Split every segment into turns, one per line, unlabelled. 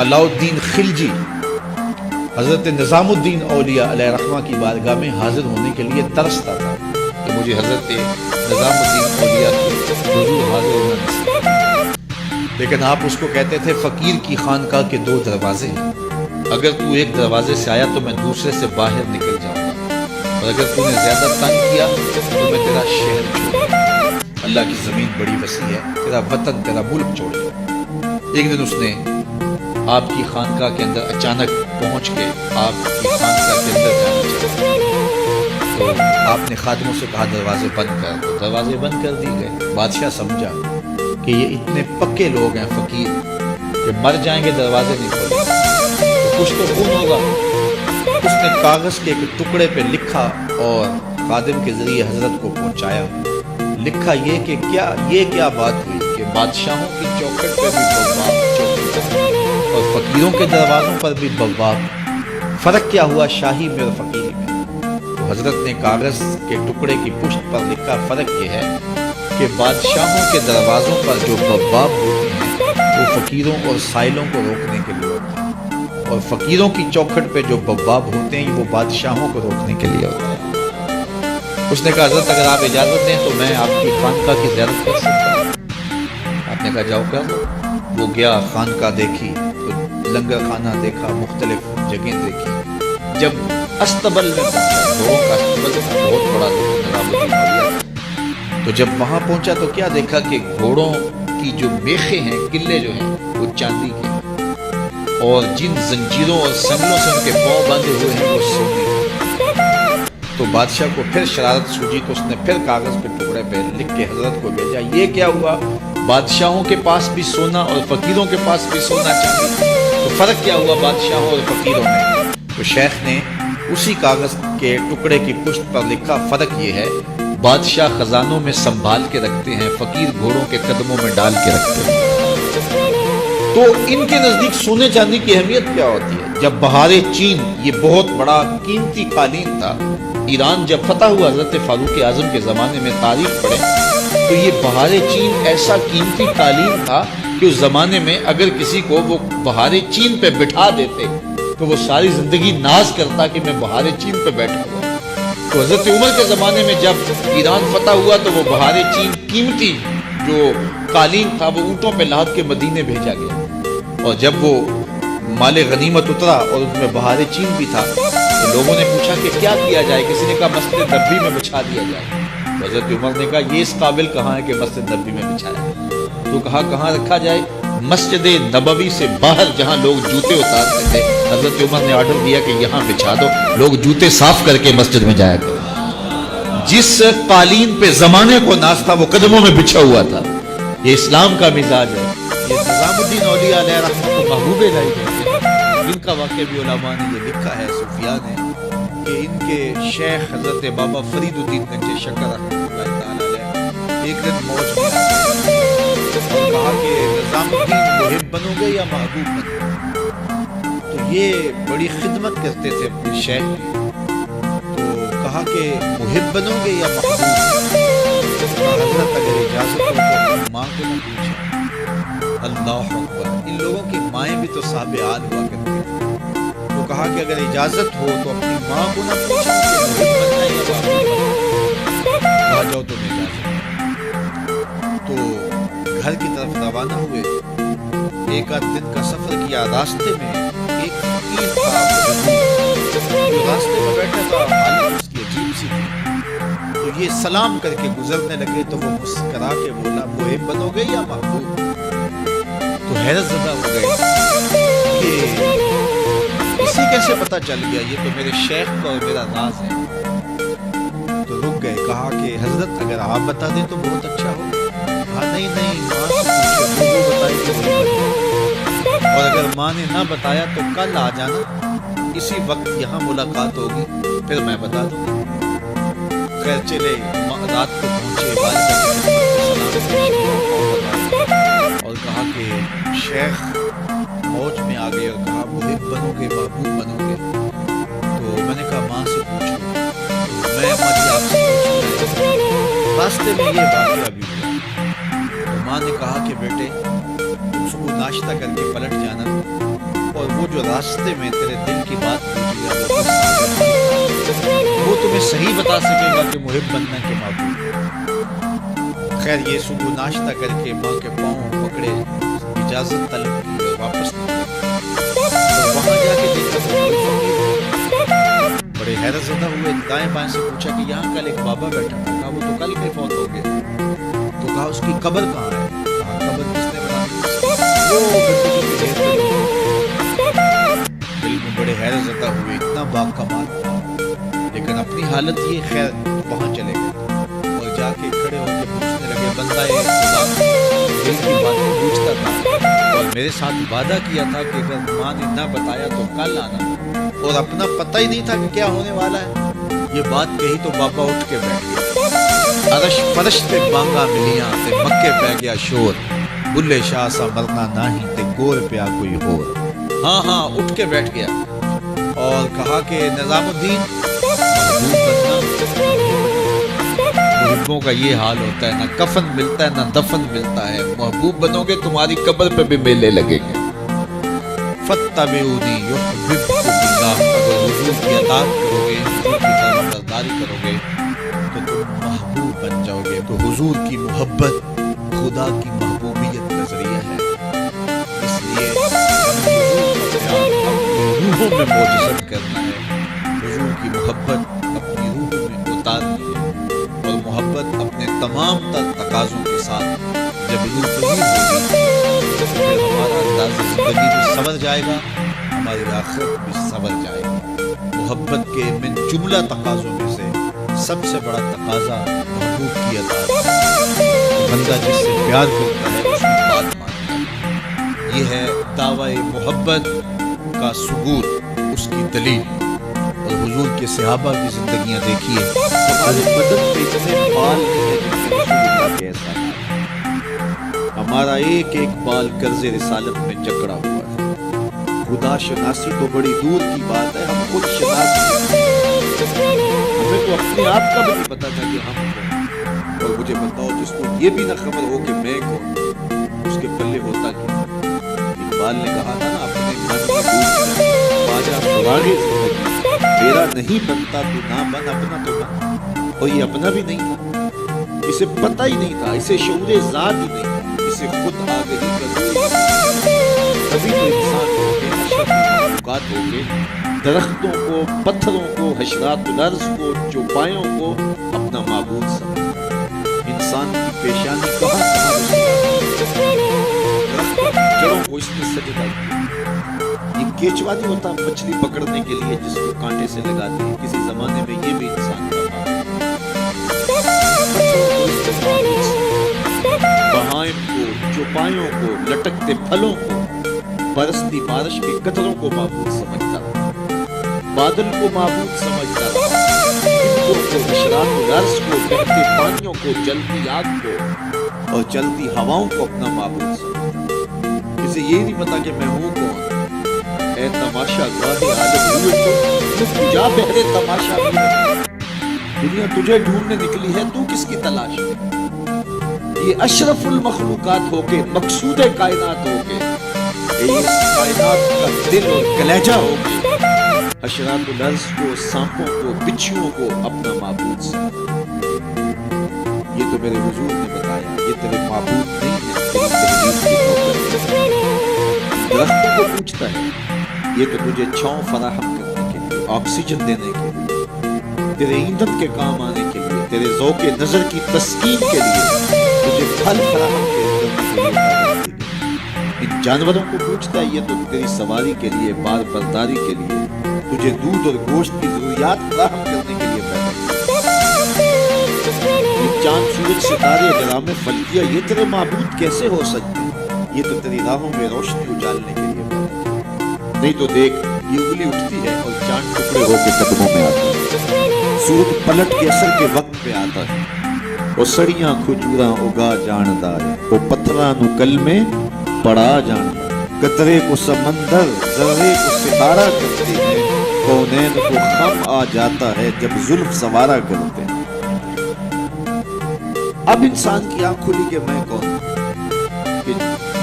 علاء الدین خلجی حضرت نظام الدین اولیاء علیہ رحمہ کی بارگاہ میں حاضر ہونے کے لیے ترستا تھا کہ مجھے حضرت نظام الدین اولیاء کے حضور حاضر ہونا نصیب، لیکن آپ اس کو کہتے تھے فقیر کی خانقاہ کے 2 دروازے ہیں، اگر تو ایک دروازے سے آیا تو میں دوسرے سے باہر نکل جاؤں گا، اور اگر تو نے زیادہ تنگ کیا تو میں تیرا شہر چھوڑوں گا، اللہ کی زمین بڑی وسیع ہے، تیرا وطن تیرا ملک چھوڑ گا۔ ایک دن اس نے آپ کی خانقاہ کے اندر اچانک پہنچ کے آپ کی خانقاہ کے اندر جانا چاہا، تو آپ نے خادموں سے کہا دروازے بند کر دو، دروازے بند کر دی گئے۔ بادشاہ سمجھا کہ یہ اتنے پکے لوگ ہیں فقیر کہ مر جائیں گے دروازے نہیں کھولیں گے، تو کچھ تو خون ہوگا۔ اس نے کاغذ کے ایک ٹکڑے پہ لکھا اور خادم کے ذریعے حضرت کو پہنچایا۔ لکھا یہ کہ کیا بات ہوئی کہ بادشاہوں کی چوکھٹ پہ بھی بواب اور فقیروں کے دروازوں پر بھی بواب، فرق کیا ہوا شاہی میں اور فقیری میں؟ تو حضرت نے کاغذ کے ٹکڑے کی پشت پر لکھا فرق یہ ہے کہ بادشاہوں کے دروازوں پر جو بواب ہوتے ہیں وہ فقیروں اور سائلوں کو روکنے کے لیے ہوتے ہیں، اور فقیروں کی چوکھٹ پہ جو بواب ہوتے ہیں وہ بادشاہوں کو روکنے کے لیے ہوتے ہیں۔ اس نے کہا حضرت اگر آپ اجازت دیں تو میں آپ کی خانقاہ کی زیارت کر سکتا ہوں؟ آپ نے کہا جاؤ کر لو۔ وہ گیا، خانقاہ دیکھی، لنگر خانہ دیکھا، مختلف جگہیں دیکھی۔ جب استبل میں پہنچا، گھوڑوں کا استبل تھا، بہت بڑا نظام الدین اولیاء تھا، تو جب وہاں پہنچا تو کیا دیکھا کہ گھوڑوں کی جو میخیں ہیں، قلعے جو ہیں وہ چاندی کے ہیں، اور جن زنجیروں اور سنگلوں سے ان کے پاؤں باندھے ہوئے ہیں وہ سونے کے۔ تو بادشاہ کو پھر شرارت سوجی تو اس نے پھر کاغذ پہ ٹکڑے پہ لکھ کے حضرت کو بھیجا، یہ کیا ہوا؟ بادشاہوں کے پاس بھی سونا اور فقیروں کے پاس بھی سونا چاندی، تو فرق کیا ہوا بادشاہوں اور فقیروں میں؟ تو شیخ نے اسی کاغذ کے ٹکڑے کی پشت پر لکھا فرق یہ ہے بادشاہ خزانوں میں سنبھال کے رکھتے ہیں، فقیر گھوڑوں کے قدموں میں ڈال کے رکھتے ہیں۔ تو ان کے نزدیک سونے چاندی کی اہمیت کیا ہوتی ہے؟ جب بہار چین، یہ بہت بڑا قیمتی قالین تھا، ایران جب فتح ہوا حضرت فاروق اعظم کے زمانے میں، تاریخ پڑھیں تو یہ بہار چین ایسا قیمتی قالین تھا کہ اس زمانے میں اگر کسی کو وہ بہار چین پہ بٹھا دیتے تو وہ ساری زندگی ناز کرتا کہ میں بہار چین پہ بیٹھا ہوا۔ تو حضرت عمر کے زمانے میں جب ایران فتح ہوا تو وہ بہار چین قیمتی جو قالین تھا وہ اونٹوں پہ لاد کے مدینے بھیجا گیا، اور جب وہ مال غنیمت اترا اور اس میں بہار چین بھی تھا تو لوگوں نے پوچھا کہ کیا کیا جائے؟ کسی نے کہا مسجد نبوی میں بچھا دیا جائے۔ تو حضرت عمر نے کہا یہ اس قابل کہاں ہے کہ مسجد نبوی میں بچھایا ہے؟ تو کہا کہاں رکھا جائے؟ مسجد نبوی سے باہر جہاں لوگ جوتے اتارتے تھے، حضرت عمر نے آرڈر دیا کہ یہاں بچھا دو، لوگ جوتے صاف کر کے مسجد میں جایا کریں۔ جس قالین پہ زمانے کو ناز تھا وہ قدموں میں بچھا ہوا تھا۔ یہ اسلام کا مزاج ہے۔ یہ نظام الدین اولیاء علیہ رحمہ کو محبوب الہی کہتے ہیں، جن کا واقعہ بھی علماء نے یہ لکھا ہے، صوفیاء نے، کہ ان کے شیخ حضرت بابا فرید الدین گنج شکر رحمۃ اللہ تعالی علیہ ایک دن موج میں اور کہا کہ نظام الدین محب بنو گے یا محبوب بنو گے؟ تو یہ بڑی خدمت کرتے تھے اپنے شیخ کی، تو کہا کہ محب بنو گے یا محبوب؟ حضرت اگر اجازت ہو تو اپنی ماں کو نہ پوچھیں۔ اللہ اکبر! ان لوگوں کی مائیں بھی تو صاحب آل ہوا کرتی تھی۔ تو کہا کہ اگر اجازت ہو تو اپنی ماں کو نہ پوچھیں کہ محب بننا ہے یا محبوب بننا ہے۔ کہا جاؤ تمہیں اجازت ہے۔ تو گھر کی طرف روانہ ہوئے، ایک آدھ دن کا سفر کیا۔ راستے میں ایک فقیر تھا جو راستے میں بیٹھا تھا، حالت اس کی عجیب سی تھی۔ تو یہ سلام کر کے گزرنے لگے تو وہ مسکرا کے بولا محب بنو گے یا محبوب؟ تو حیرت زدہ ہو گئے کہ اسے کیسے پتا چل گیا؟ یہ تو میرے شیخ کا اور میرا راز ہے۔ تو رک گئے، کہا کہ حضرت اگر آپ بتا دیں تو بہت اچھا ہو۔ کہا نہیں ماں سے پوچھو، جو وہ بتائے گی وہی بتائے، اور اگر ماں نے نہ بتایا تو کل آ جانا، اسی وقت یہاں ملاقات ہوگی، پھر میں بتا دوں گا۔ خیر چلے، رات کو پہنچے، والدہ کی خدمت میں سلام پیش کیا اور کہا کہ شیخ موج میں آ گئے اور کہا محب بنو گے محبوب بنو گے؟ تو میں نے کہا ماں سے پوچھو۔ میں اما جی آپ سے پوچھنا ہے، راستے میں یہ واقعہ بھی ہوا۔ تو ماں نے کہا کہ بیٹے تم صبح ناشتہ کر کے پلٹ جانا، وہ جو راستے میں تیرے دل کی بات پوچھے گا وہ تمہیں صحیح بتا سکے گا کہ محب بننا کے معبود۔ خیر یہ صبح ناشتہ کر کے ماں کے پاؤں پکڑے، اجازت طلب کی اور واپس اور وہاں جا کے دیکھا تو کوئی فقیر بڑے حیرت زدہ ہوئے، دائیں بائیں سے پوچھا کہ یہاں کل ایک بابا بیٹھا تھا، کہا وہ تو کل کے فوت ہو گئے، تو کہا اس کی قبر کہاں ہے؟ کہا قبر کس نے بنائی؟ وہ گندگی کے ڈھیر پہ دل میں بڑے حیرت زدہ ہوئے، اتنا باکمال تھا، لیکن اپنی حالت یہ خیر وہاں چلے گئے اور جا کے کھڑے ہو کے پوچھنے لگے، بندہ خدا دل کی باتیں پوچھتا تھا اور میرے ساتھ وعدہ کیا تھا کہ اگر ماں نے نہ بتایا تو کل آنا، اور اپنا پتہ ہی نہیں تھا کہ کیا ہونے والا ہے۔ یہ بات کہی تو بابا اٹھ کے بیٹھ گیا، عرش فرش تے بانگا ملیاں تے مکے پہ گیا شور، بلے شاہ سا مرنا ناہی تے گور پیا کوئی ہور۔ ہاں ہاں اٹھ کے بیٹھ گیا اور کہا کہ نظام الدین محبوبوں کا یہ حال ہوتا ہے، نہ کفن ملتا ہے نہ دفن ملتا ہے، محبوب بنو گے تمہاری قبر پہ بھی میلے لگیں گے۔ فَاتَّبِعُونِی یُحْبِبْکُمُ اللَّہ، اگر حضور کی اطاعت کرو گے، حضور کی فرمانبرداری کرو گے تو تم محبوب بن جاؤ گے۔ تو حضور کی محبت خدا کی محبوبیت کا ذریعہ ہے، اس لیے روحوں میں معجزت کرنا ہے، حضور کی محبت اپنی روحوں میں اتارنی ہے، اور محبت اپنے تمام تر تقاضوں کے ساتھ جب حضور پذیر ہوگی تو پھر ہمارا انداز زندگی بھی سنور جائے گا، ہماری آخرت بھی سنور جائے گی۔ محبت کے من جملہ تقاضوں میں سے سب سے بڑا تقاضا محبوب کی اطاعت ہے، بندہ جس سے پیار کرتا ہے اس کی بات مانتا ہے، یہ ہے دعوی محبت کا ثبوت، اس کی دلیل۔ اور حضور کے صحابہ کی زندگیاں دیکھیے، ہمارے بدن پہ اتنے بال نہیں ہے جن کے رسول اللہ کے ایسا ہے، ہمارا ایک ایک بال قرض رسالت میں جکڑا ہوا ہے۔ خدا شناسی تو بڑی دور کی بات ہے، ہم خود شناس ہیں، ہمیں تو اپنے آپ کا بھی نہیں پتا تھا کہ ہم کون، اور مجھے بتاؤ جس کو یہ بھی نہ خبر ہو کہ میں کون، اس کے پلے ہوتا کیا؟ اقبال نے کہا تھا نا، اپنے من میں ڈوب کر باجا سراغ زندگی، میرا نہیں بنتا تو نہ بن، اپنا تو بن۔ اور یہ اپنا بھی نہیں تھا، اسے پتہ ہی نہیں تھا، اسے شعور ذات ہی نہیں تھا، اسے خود آگہی کا دور تبھی تو انسان ہو کے، اشرف مخلوقات ہو کے، درختوں کو، پتھروں کو، حشرات الارض کو، چوپایوں کو اپنا معبود سمجھتا۔ انسان کی پیشانی کہاں جڑوں کو اس نے سجدہ کیا۔ یہ کیچوا نہیں ہوتا مچھلی پکڑنے کے لیے جس کو کانٹے سے لگاتے ہیں، کسی زمانے میں یہ بھی انسان کا بہائم کو، چوپایوں کو، لٹکتے پھلوں کو، برستی بارش کے قطروں کو معبود سمجھتا رہا، بادل کو معبود سمجھتا رہا، ہندوں کو، حشرات الارض کو، بہتے پانیوں کو، جلتی آگ کو اور چلتی ہواؤں کو اپنا معبود سمجھتا۔ اسے یہ نہیں پتا کہ میں ہوں کون۔ اے تماشا گاہ عالم ہوئے تو جا بہرے تماشا بھی، دنیا تجھے ڈھونڈنے نکلی ہے، تو کس کی تلاش میں؟ یہ اشرف المخلوقات ہو کے، مقصود کائنات ہو کے، اس کائنات کا دل اور کلیجہ ہو کے، حشرات الارض کو، سانپوں کو، بچھوؤں کو اپنا معبود سمجھتا۔ یہ تو میرے حضور نے بتایا، یہ تیرے معبود نہیں ہے، تیری تحریر کی نوکر ہے۔ درختوں کو پوچھتا ہے، یہ تو تجھے چھاؤں فراہم کرنے کے لیے، آکسیجن دینے کے لیے، تیرے ایندھن کے کام آنے کے لیے، تیرے ذوق نظر کی تسکین کے لیے، تجھے پھل فراہم کرنے کے لیے۔ ان جانوروں کو پوچھتا ہے، یہ تو تیری سواری کے لیے، بار برداری کے لیے، تجھے دودھ اور گوشت کی ضروریات فراہم کرنے کے لیے پیدا کیا۔ یہ چاند، سورج، ستارے، اجرام فلکیہ، یہ تیرے معبود کیسے ہو سکتے ہیں؟ یہ تو تیری راہوں میں روشنی اجالنے کے لیے پیدا کیا۔ نہیں تو دیکھ، یہ انگلی اٹھتی ہے اور چاند ٹکڑے ہو کے قدموں میں آتا ہے، سورج پلٹ کے اثر کے وقت پہ آتا ہے، اور سڑیاں کھجوراں اگا جاندا ہے، وہ پتھراں نو کل میں پڑا جاندا ہے، قطرے کو سمندر، ذرے کو ستارہ کرتے ہیں، کونین کو خم آ جاتا ہے جب زلف سوارا کرتے ہیں۔ اب انسان کی آنکھ کھلی کہ میں کون ہوں، کہ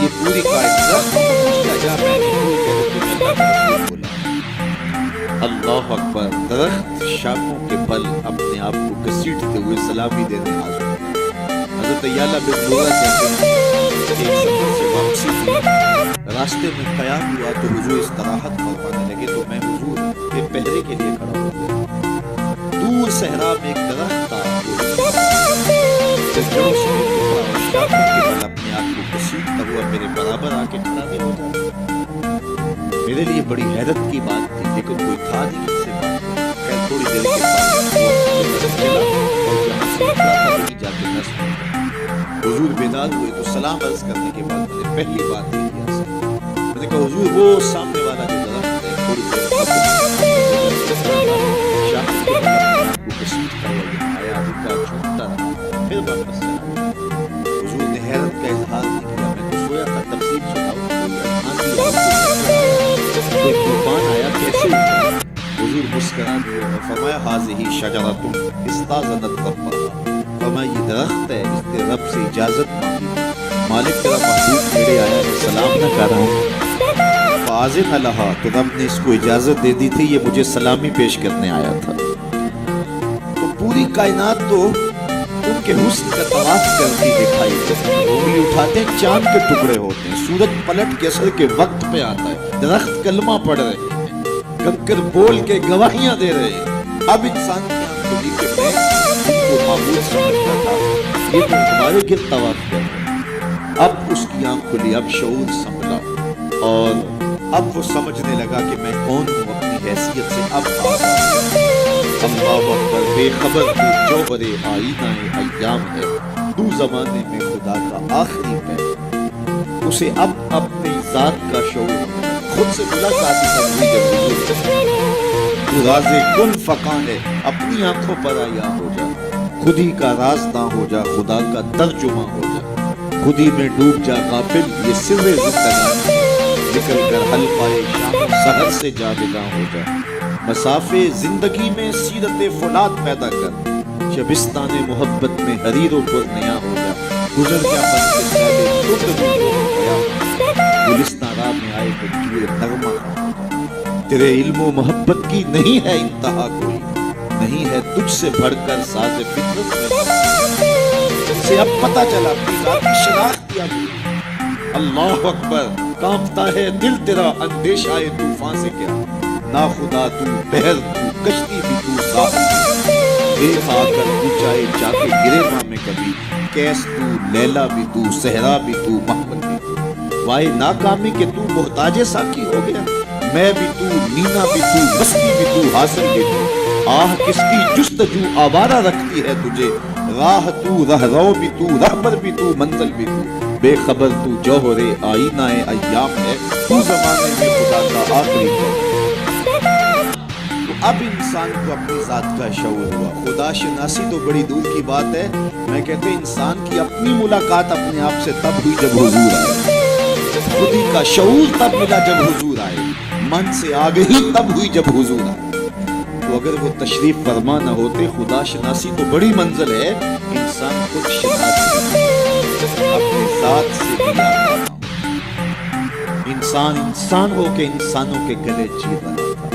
یہ پوری کائنات درختوں کو پوچھتا ہے، کیا میں نہیں، کا رسول بولا اللہ اکبر. درخت شاخوں کے پل اپنے آپ کو گھسیٹتے ہوئے سلامی دینے حاضر. حضرت یعلا بن مرہ کہتے ہیں کہ ایک سفر سے واپسی تھی, راستے میں قیام ہوا تو حضور استراحت فرمانے لگے تو میں حضور کے پہرے کے لیے کھڑا ہو گیا. دور صحرا میں ایک درخت تھا, جڑوں سے ٹکڑا اور شاخوں کے بل اپنے آپ کو گھسیٹتا ہوا میرے برابر آ کے کھڑا بھی ہو جاتا. میرے لیے بڑی حیرت کی بات تھی, لیکن کوئی تھا نہیں کسی سے بات. خیر تھوڑی دیر کے بعد چلا اور جہاں سے نکلا تھا وہیں جا کے نس ہو گیا. حضور بیدار ہوئے تو سلام عرض کرنے کے بعد میں نے پہلی بات یہ کیا سے میں نے کہا حضور وہ سامنے والا جو درخت ہے تھوڑی دیر شاخوں کے بل اپنے آپ کو گھسیٹتا ہوا یہاں آیا, رکا, جھومتا رہا, پھر واپس چلا. حضور نے حیرت کا اظہار نہیں کیا. میں تو سویا تھا, تفسیر سناؤ, کوئی طوفان آیا, کیسے اٹھا؟ حضور مسکرا دیے اور فرمایا حاضی شجرۃ استاذنت ربھا. فرمایا یہ درخت ہے, اس نے رب سے اجازت مانگی, مالک تیرا محبوب میرے آیا ہے, سلام نہ کر رہا ہوں. فاذن لہا, تو رب نے اس کو اجازت دے دی تھی, یہ مجھے سلامی پیش کرنے آیا تھا. تو پوری کائنات تو ان کے حسن کا طواف کرتی دکھائی دیتی ہے. انگلی اٹھاتے ہیں چاند کے ٹکڑے ہوتے ہیں, سورج پلٹ کے اثر کے وقت پہ آتا ہے, درخت کلمہ پڑھ رہے ہیں, کنکر بول کے گواہیاں دے رہے ہیں. اب انسان کی آنکھ کھلی کہ میں ان کو معبود سمجھتا تھا, یہ تو ہمارے گرد طواف کر رہے ہیں. اب اس کی آنکھ کھلی, اب شعور سنبھلا اور اب وہ سمجھنے لگا کہ میں کون ہوں, اپنی حیثیت سے اب آ رہا ہوں. اللہ اکبر, بے خبر تو جوہر آئینہ ایام ہے, تو زمانے میں خدا کا آخری پہر. اسے اب اپنی ذات کا شعور خود سے ملاقات ہوئی جب حضور تو راز کن فقاں ہے, اپنی آنکھوں پر آیا ہو جا, خود ہی کا رازداں ہو جا, خدا کا ترجمہ ہو جا, خود ہی میں ڈوب جا غافل, یہ سر زندگانی نکل کر حلقہ شام سحر سے جاوداں ہو جا. مسافے زندگی میں سیرت فولاد پیدا کر, شبستان محبت میں حریر و پر نیا ہو جا. گزر جا بن کے سیلے ترد روح ہو گیا, گلستان راہ میں آئے بجوئے نغمہ ہو جا. تیرے علم و محبت کی نہیں ہے انتہا کوئی, نہیں ہے تجھ سے بڑھ کر ساز فطرت میں. اسے اب پتہ چلا اپنی ذات کی شناخت کیا گئی. اللہ اکبر, کانپتا ہے دل تیرا اندیشہ طوفان سے کیا. نا خدا تو, بحر تو, کشتی بھی تو, ساحل دیکھ آ کر تو چاہے جا کے گرے ماں میں کبھی. کیس تو, لیلا بھی تو, صحرا بھی تو, محمل بھی تو. وائے ناکامی کہ تو محتاج ساکی ہو گیا. میں بھی تو, نینا بھی تو, مستی بھی تو, حاصل بھی تو. آہ کس کی جستجو آوارہ رکھتی ہے تجھے. راہ تو, رہرو بھی تو, رہبر بھی تو, منزل بھی تو. بے خبر تو جوہر آئینہ ایام ہے, تو زمانے میں خدا کا آخری ہے. اب انسان کو اپنی ذات کا شعور ہوا. خدا شناسی تو بڑی دور کی بات ہے, میں کہتے ہیں انسان کی اپنی ملاقات اپنے آپ سے تب ہوئی جب حضور آئے. خودی کا شعور تب ملا جب حضور آئے, من سے آگہی تب ہوئی جب حضور آئے. تو اگر وہ تشریف فرما نہ ہوتے, خدا شناسی تو بڑی منزل ہے, انسان خود شناسی اپنی ذات سے بھی آتا نہ. انسان انسان ہو کے انسانوں کے گلے جی رہا تھا.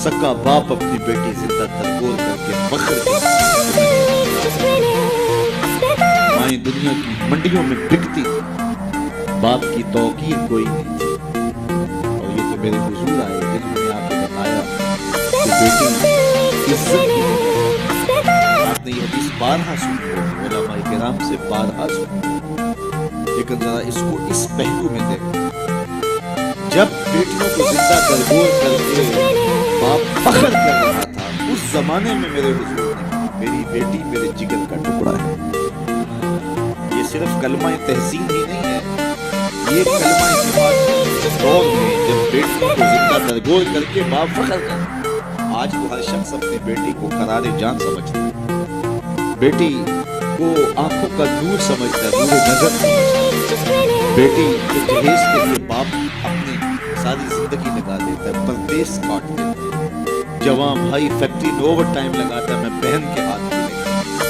سکا باپ اپنی بیٹی زندہ ترگور کر کے فخر کرتا, مائیں دنیا کی منڈیوں میں بکتی تھی, باپ کی توقیر کوئی نہیں تھی. اور یہ تو میرے حضور آئے جنہوں نے آ کے بتایا کہ بیٹی عزت کی جگہ. آپ نے یہ حدیث بارہا سنی ہوگی, علماء کرام سے بارہا سنی, لیکن ذرا اس کو اس پہلو میں دیکھیں. جب بیٹیوں کو زندہ ترگور کر کے باپ فخر کر رہا تھا, اس زمانے میں میرے حضور نے کہا میری بیٹی میرے جگر کا ٹکڑا ہے. یہ صرف کلمہ تحسین ہی نہیں ہے, یہ کلمہ جہاد دور میں جب بیٹیوں کو زندہ ترگور کر کے باپ فخر کر. آج تو ہر شخص اپنی بیٹی کو قرار جان سمجھتا ہے, بیٹی کو آنکھوں کا نور سمجھتا ہے, نور نظر سمجھتا ہے. بیٹی کے جہیز کے لیے باپ اپنی ساری زندگی لگا دیتا ہے, پردیس کاٹ دیتا ہے. جوان بھائی فیکٹری میں اوور ٹائم لگاتا ہے, میں بہن کے ہاتھ میں لگا.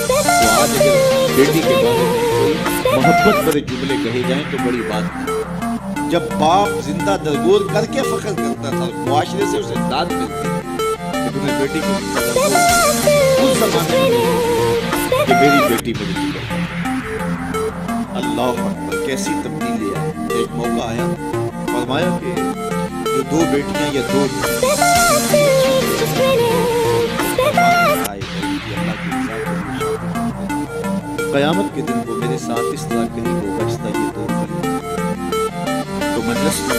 تو آج اگر بیٹی کے بارے میں کوئی محبت بھرے جملے کہے جائیں تو بڑی بات نہیں. جب باپ زندہ درگور کر کے فخر کرتا تھا، معاشرے سے اسے داد ملتی کہ تمہیں بیٹی کو زندہ درگور اس زمانے میں کہ میری بیٹی میری جگر۔ اللہ اکبر، کیسی تبدیلی ہے۔ ایک موقع آیا، فرمایا کہ جو دو بیٹیاں یا دو قیامت کے دن وہ میرے ساتھ اس طرح قریب ہوگا جس طرح یہ دو قریب، تو مجلس میں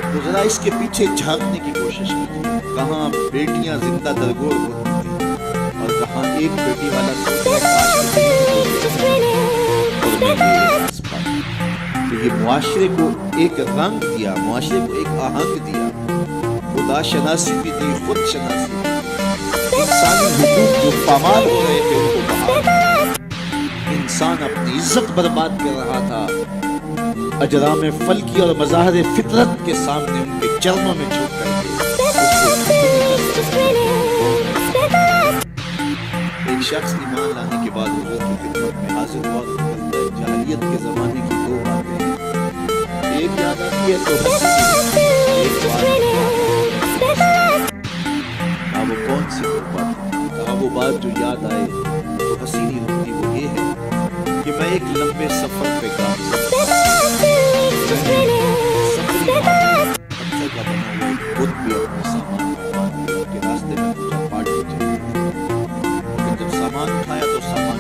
تو ذرا اس کے پیچھے جھانکنے کی کوشش کی، کہاں بیٹیاں زندہ درگور ہوتی تھیں اور کہاں ایک بیٹی والا سوچ رہا ہے اور میں یہ احساس پایا کہ یہ معاشرے کو ایک رنگ دیا، معاشرے کو ایک آہنگ دیا، خدا شناسی بھی دی، خود شناسی بھی، انسانی حقوق جو پامال ہو رہے تھے ان کو بحال، انسان اپنی عزت برباد کر رہا تھا، اجرام فلکی اور مظاہر فطرت کے سامنے ان کے چرنوں میں جھک کر ایک شخص ایمان لانے کے بعد حضور کی خدمت میں حاضر ہوا، جاہلیت کے زمانے کی دو باتیں ہیں، ایک یاد آتی ہے تو ہنسی، ایک بات وہ کون سی دو بات؟ کہا وہ بات جو یاد آئے تو ہنسی نہیں رکتی، وہ یہ ہے کہ میں ایک لمبے سفر پہ گامزن، میں نے سفری پتھر کا بنا ہوا ایک بت بھی اپنے سامان میں باندھ لیا کہ راستے میں پوجا پاٹ ہو جائے، لیکن جب سامان اٹھایا تو سامان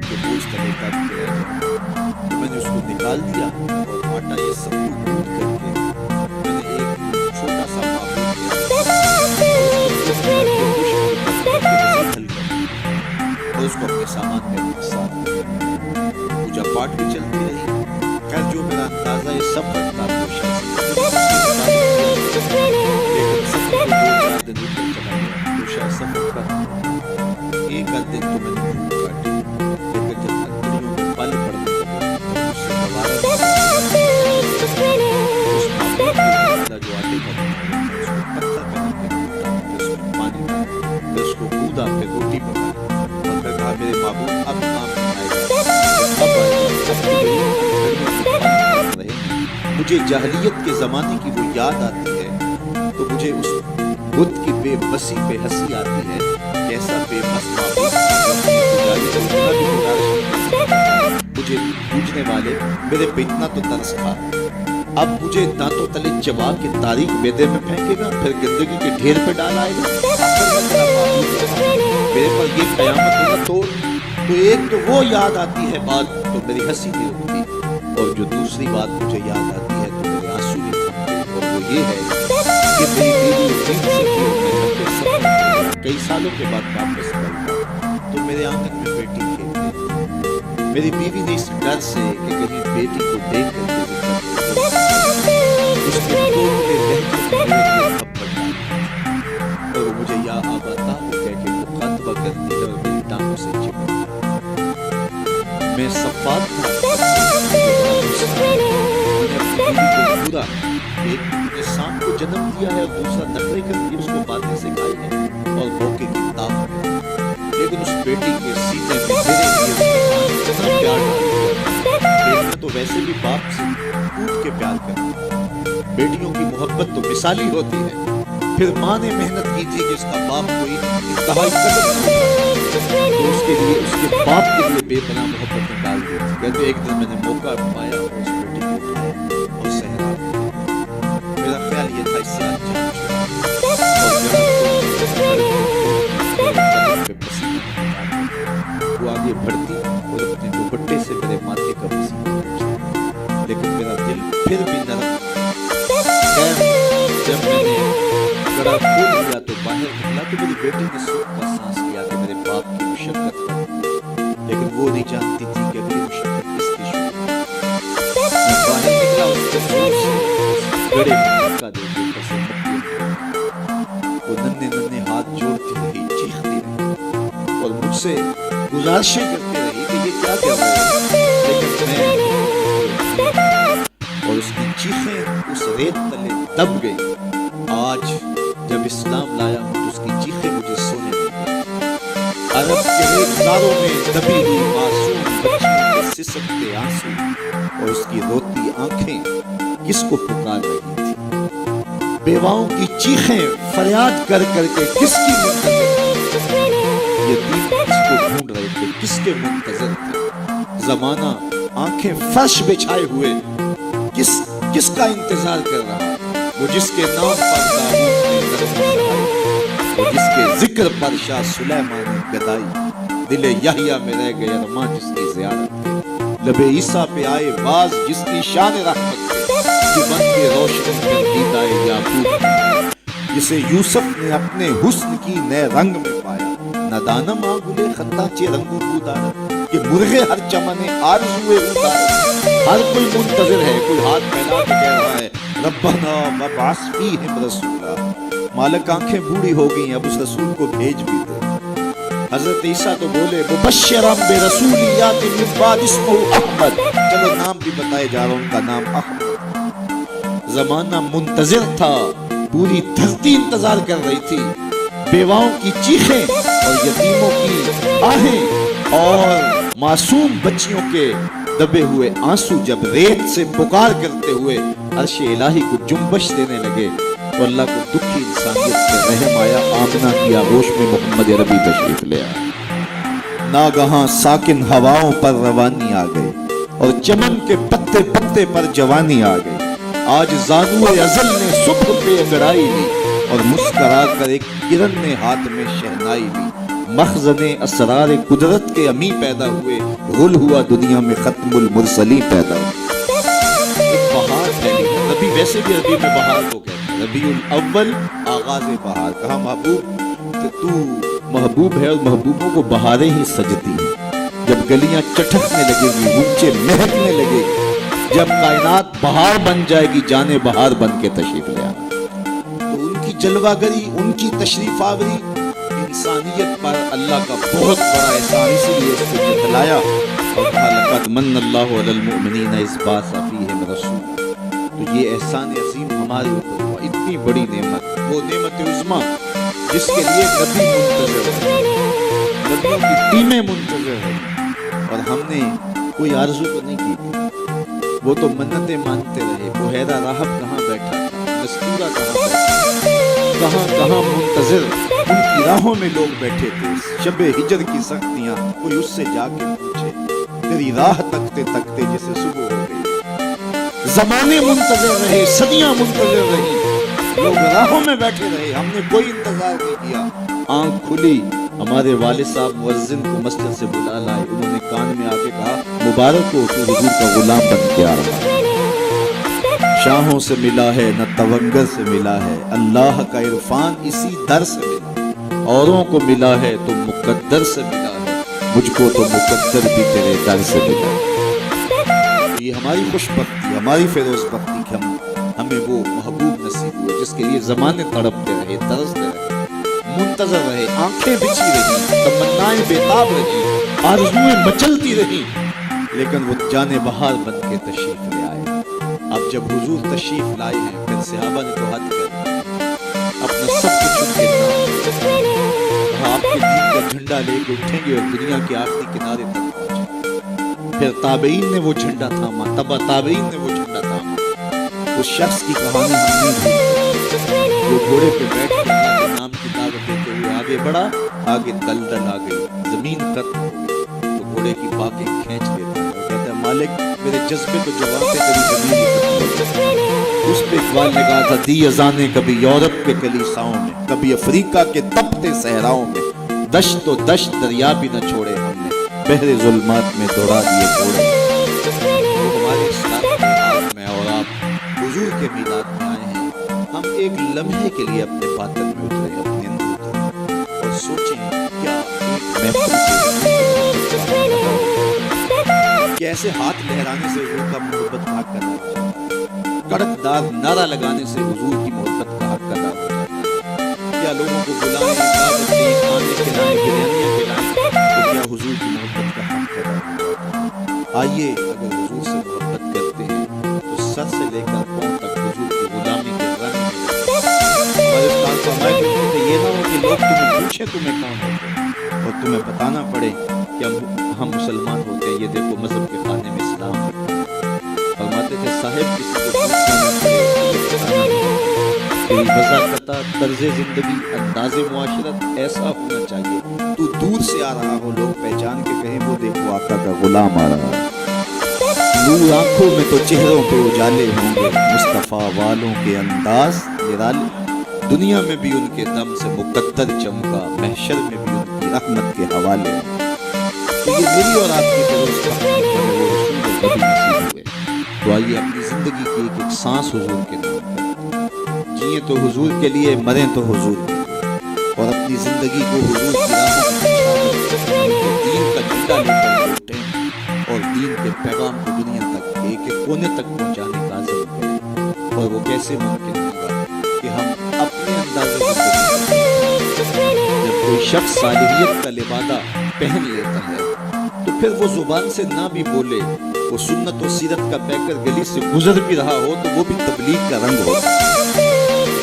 کے بوجھ تلے دب کے رہ جائے، تو میں نے اس کو نکال دیا اور آٹا یہ سب کوٹ کر کے میں نے ایک چھوٹا سا معبود اور اس کو اپنے سامان میں ساتھ پوجا پاٹ بھی چلتی رہی۔ خیر جو میرا اندازہ یہ سب رکھتا تو شاید سفر کا ایک دن تو میں نے کاٹی، لیکن جب ہتھیلیوں میں پل پڑنے لگے اس سے دوبارہ اس معبود جو آٹے کا بنا ہوا اس کو پتھر پہ رکھ کے اس میں پانی ڈالا، پھر اس کو کودا، پھر روٹی پکائی اور پھر کہا میرے معبود اب کام آئے گا، اب آئے گا، مجھے جاہلیت کے زمانے کی وہ یاد آتی ہے تو مجھے اس بت کی بے بسی پہ ہنسی آتی ہے، کیسا بے بس معبود مجھے پوجنے والے میرے پہ اتنا تو ترس کھا، اب مجھے دانتوں تلے چبا کے تاریخ میدے میں پھینکے گا، پھر گندگی کے ڈھیر پہ ڈال آئے گا، میرے پر یہ قیامت ہوگا۔ تو ایک تو وہ یاد آتی ہے بات تو میری ہنسی نہیں رکتی، اور جو دوسری بات مجھے یاد آتی ہے تو میرے آنسو نہیں تھمتے، اور وہ یہ ہے کہ میری بیوی امید سے تھی اور میں لمبے سفر کئی سالوں کے بعد واپس پلٹا تو میرے آنگن میں بیٹی کھیلتی، میری بیوی نے اس ڈر سے کہ کہیں بیٹی کو دیکھ کر کے اس کے توڑے لہجے میں میرے لیے تھپڑ ڈالی اور وہ مجھے یا آباتا ہو کہہ کے مخاطبہ کرتی ہے اور میری ٹانگوں سے چپٹ جاتی۔ میں صفات تھا، میں نے اپنی بیوی کو پورا ایک نے سانپ کو جنم دیا ہے اور دوسرا نخرے کر کے اس کو باتیں سکھائی ہے اور موقع کی طاقت ہے، لیکن اس بیٹی کے سینے میں میرے لیے اتنا پیار ڈال دیا۔ بیٹیاں تو ویسے بھی باپ سے ٹوٹ کے پیار کرتی ہیں، بیٹیوں کی محبت تو مثالی ہوتی ہے، پھر ماں نے محنت کی تھی کہ اس کا باپ کوئی انتہائی قدر نہ اٹھائے تو اس کے لیے اس کے باپ کے لیے بے پناہ محبت میں ڈال دی تھی۔ کہتے ایک دن میں نے موقع پایا اور اس بیٹی کو اٹھایا اور صحرا میرا خیال یہ تھا اس سے آج جان چھوڑا وہ آگے بڑھتی اور اپنے دوپٹے سے میرے ماتھے کا پسینہ پوچھتی، لیکن میرا دل پھر بھی نرم۔ جب میں نے گڑا کھول لیا تو باہر نکلا تو میری بیٹی نے سکھ کا سانس لیا کہ میرے باپ کی مشقت ہے، لیکن وہ نہیں جانتی تھی کہ میری مشقت کس کی شروع۔ میں باہر نکلا اس کے زور سے گڑے میں دھکا دے کے کسے مٹی وہ ننھے ننھے ہاتھ جوڑتی رہی، چیختی رہی اور مجھ سے گزارشیں کرتی رہی کہ یہ کیا کر رہے ہیں، لیکن میں اور اس کی چیخیں اس ریت تلے دب گئی۔ آج جب اسلام لایا ہوں تو اس کی چیخیں مجھے سونے نہیں دیں،
عرب کے ریگزاروں میں دبی ہوئی معصوم بچیوں کے سسکتے آنسو اور اس کی روتی آنکھیں کس کو پکار رہی تھی؟ بیواؤں کی چیخیں فریاد کر کر کے کس کی منتظر تھی؟ یتیم کس کو ڈھونڈ رہے تھے، کس کے منتظر تھے؟ زمانہ آنکھیں فرش بچھائے ہوئے کس کا انتظار کر رہا؟ وہ جس کے نام پر داؤد نے نغمہ سنائی، وہ جس کے ذکر پر شاہ سلیمان نے گدائی، دل یحییٰ میں رہ گئے ارماں جس کی زیارت تھے، لب عیسیٰ پہ آئے باز جس کی شان رحمت تھے، جو بن کے روشن کر دیدہ یعقوب، جسے یوسف نے اپنے حسن کی نئے رنگ میں پایا، ندانم آگلے خطہ چے رنگو بودارا، کہ مرغے ہر چمنے آرزوے اتارا۔ ہر کوئی منتظر ہے، کوئی ہاتھ پھیلا کے کہہ رہا ہے ربنا وابعث فیہم رسولا، مالک آنکھیں بوڑھی ہو گئی، اب اس رسول کو بھیج بھی دے۔ حضرت عیسیٰ تو بولے مبشرا برسول یاتی من بعد اسمہ احمد، چلو نام بھی بتائے جا رہا، ان کا نام احمد۔ زمانہ منتظر تھا، پوری دھرتی انتظار کر رہی تھی، بیواؤں کی چیخیں اور یتیموں کی آہیں اور معصوم بچیوں کے دبے ہوئے آنسو جب ریت سے پکار کرتے ہوئے عرش الہی کو جنبش دینے لگے تو اللہ کو دکھی انسانیت میں رحم آیا، آمنہ کی آغوش میں محمد عربی تشریف لے آیا۔ ناگہاں ساکن ہواؤں پر روانی آ گئی اور چمن کے پتے پتے پر جوانی آ گئی۔ آج زانوئے ازل نے صبح پہ انگڑائی لی اور مسکرا کر ایک کرن نے ہاتھ میں شہنائی لی۔ مخزن اسرار قدرت کے امی پیدا ہوئے، غل ہوا دنیا میں ختم المرسلی پیدا ہوئے۔ ایک بہار پھیلی ہے، ربی ویسے بھی عربی میں بہار کو کہتے ہیں، ربیع الاول آغاز بہار۔ کہا محبوب تو محبوب ہے اور محبوبوں کو بہاریں ہی سجتی ہیں۔ جب گلیاں چٹکنے لگے گی، اونچے مہکنے لگے گی، جب کائنات بہار بن جائے گی، جانے بہار بن کے تشریف لے آنا۔ تو ان کی جلوہ گری، ان کی تشریف آوری انسانیت پر اللہ کا بہت بڑا احسان، اسی لیے اس کو جتلایا اور کہا لقد من اللہ علی المؤمنین اذ بعث فیہم رسولا۔ تو یہ احسان عظیم ہمارے اوپر ہوا، اتنی بڑی نعمت، وہ نعمت عظمیٰ جس کے لیے نبی منتظر ہے، نبیوں کی ٹیمیں منتظر ہیں، اور ہم نے کوئی آرزو تو نہیں کی تھی، وہ تو منتیں مانتے رہے۔ بحیرہ راہب کہاں بیٹھا تھا، مستورہ کہاں بیٹھا، کہاں کہاں منتظر، ان کی راہوں میں لوگ بیٹھے تھے۔ شب ہجر کی سختیاں، کوئی اس سے جا کے پوچھے، تیری راہ تکتے تکتے جیسے صبح ہو گئی۔ زمانے منتظر رہے، صدیاں منتظر رہی، لوگ راہوں میں بیٹھے رہے، ہم نے کوئی انتظار نہیں کیا۔ آنکھ کھلی، ہمارے والد صاحب مؤذن کو مسجد سے بلا لائے، انہوں نے کان میں آ کے کہا مبارک ہو، تو حضور کا غلام بن کے آ رہا ہے۔ شاہوں سے ملا ہے نہ تونگر سے ملا ہے، اللہ کا عرفان اسی در سے ملا، اوروں کو ملا ہے تو مقدر سے ملا ہے، مجھ کو تو مقدر بھی تیرے در سے ملا۔ یہ ہماری خوش بختی، ہماری فیروز بختی کہ ہمیں وہ محبوب نصیب ہوئے جس کے لیے زمانے تڑپتے رہے، ترستے رہے، منتظر رہے، آنکھیں بچھی رہی، تمنائیں بےتاب رہی، آرزوئیں مچلتی رہی، لیکن وہ جانے بہار بن کے تشریف لے آئے۔ اب جب حضور تشریف لائے ہیں، پھر صحابہ نے تو حد کر اپنا سب کچھ ان کے نام کہا، آپ کے دین کا جھنڈا لے کے اٹھیں گے اور دنیا کے آخری کنارے تک پہنچے۔ پھر تابعین نے وہ جھنڈا تھاما، تبع تابعین نے وہ جھنڈا تھاما۔ اس شخص کی کہانی ہم نہیں بھولتے، جو گھوڑے پہ بیٹھ کے اللہ کے نام کی دعوت دیتے ہوئے آگے بڑھا، آگے دلدل آ گئی، زمین ختم ہو گئی، تو گھوڑے کی باکیں کھینچ لیتا ہے اور کہتا ہے مالک میرے جذبے تو جواب ہے، تیری زمین ہی ختم ہو گئی۔ اس پہ اقبال نے کہا تھا دی اذانیں کبھی یورپ کے کلیساؤں میں، کبھی افریقہ کے تپتے صحراؤں میں، دشت و دشت دریا بھی نہ چھوڑے ہم نے، بحر ظلمات میں دوڑا دیے گھوڑے۔ وہ ہمارے اسلام کے ہاتھ میں اور آپ حضور کے میلاد میں آئے ہیں، ہم ایک لمحے کے لیے اپنے باطن میں اترے، اپنے اندر اترے اور سوچیں کیا ایک محفوظ کہ ایسے ہاتھ لہرانے سے حضور کا محبت کا حق ادا ہو جاتا ہے، کڑک دار نعرہ لگانے سے حضور کی محبت کا حق ادا ہو جاتا ہے، کیا لوگوں کو بلائیں، دعوت دیں، کھانے کھلائیں، بریانیاں کھلائیں، تو کیا حضور کی محبت کا حق ادا ہو جاتا ہے۔ آئیے اگر حضور سے محبت کرتے ہیں تو سر سے لے کر پاؤں تک حضور کی غلامی کے رنگ میں ہمارے استاد فرمائے کرتے تھے یہ نہ ہو کہ لوگ تمہیں پوچھیں تمہیں کون ہوتے، اور تمہیں بتانا پڑے کہ ہم مسلمان ہوتے ہیں، یہ دیکھو مذہب کے خانے میں اسلام ہے۔ فرماتے تھے صاحب کسی کو پوچھنا نہ پڑے، یہ بتانا نہیں، تیری وضاحت طرز زندگی انداز معاشرت ایسا ہونا چاہیے تو دور سے آ رہا ہو، لوگ پہچان کے کہیں وہ دیکھو آقا کا غلام آ رہا ہے۔ نور آنکھوں میں تو چہروں پہ اجالے ہوں گے، مصطفیٰ والوں کے انداز نرالے، دنیا میں بھی ان کے دم سے مقدر چمکا، محشر میں بھی ان کی رحمت کے حوالے۔ تو یہ میری اور آپ کی فیروز کا وہ رسول کبھی نصیب ہوئے، تو آئیے اپنی زندگی کی ایک سانس حضور کے نام پر جئیں، تو حضور کے لیے، مریں تو حضور کے لیے، اور اپنی زندگی کو حضور کی راہوں میں دین کا جھنڈا لے کر اٹھیں اور دین کے پیغام کو دنیا تک ایک ایک کونے تک پہنچانے کا عزم کریں۔ اور وہ کیسے ممکن ہوگا کہ ہم اپنے انداز جب کوئی شخص صالحیت کا لبادہ پہن لیتا ہے تو پھر وہ زبان سے نہ بھی بولے، وہ سنت و سیرت کا پیکر گلی سے گزر بھی رہا ہو تو وہ بھی تبلیغ کا رنگ ہوتا ہے،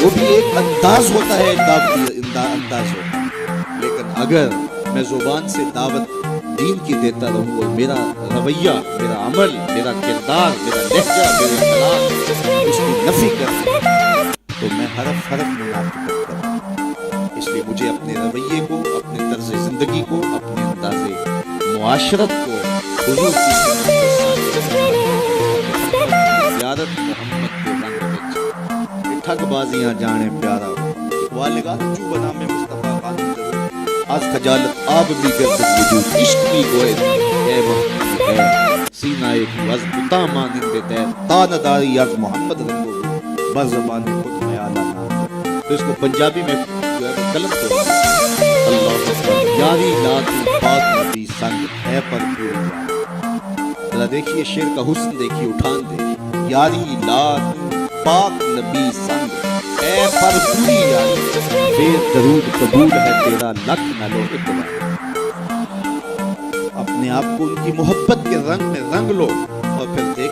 وہ بھی ایک انداز ہوتا ہے، انداز ہوتا ہے۔ لیکن اگر میں زبان سے دعوت دین کی دیتا رہوں اور میرا رویہ، میرا عمل، میرا کردار، میرا لہجہ، میرے اخلاق اس کی نفی کر تو میں حرف منافقت کروں۔ اس لیے مجھے اپنے رویے کو، اپنے طرز زندگی کو، اپنے انداز معاشرت کو حضور کی سنت کے ساتھ زیارت محمد کے رنگ میں ٹھگ بازیاں جانے پیارا ہو، اقبال نے کہا جو بنا میں مصطفیٰ خان آج خجالت آب بھی گرد وجود، عشق بھی گوئے اے محمد ہے سینہ ایک از بتا مانندے تیر تانداری از محمد رنگو بر زبان خود میں آلہ نام۔ تو اس کو پنجابی میں جو ہے وہ قلم تو اللہ اکبر، یاری لا تو پاک نبی سنگ اے پر پوری یاری۔ ذرا دیکھیے شعر کا حسن دیکھیے، اٹھان دیکھیے، یاری لا تو پاک نبی سنگ اے پر پوری یاری، پھر درود قبول ہے تیرا لکھ نہ لو اقبال۔ اپنے آپ کو ان کی محبت کے رنگ میں رنگ لو اور پھر دیکھ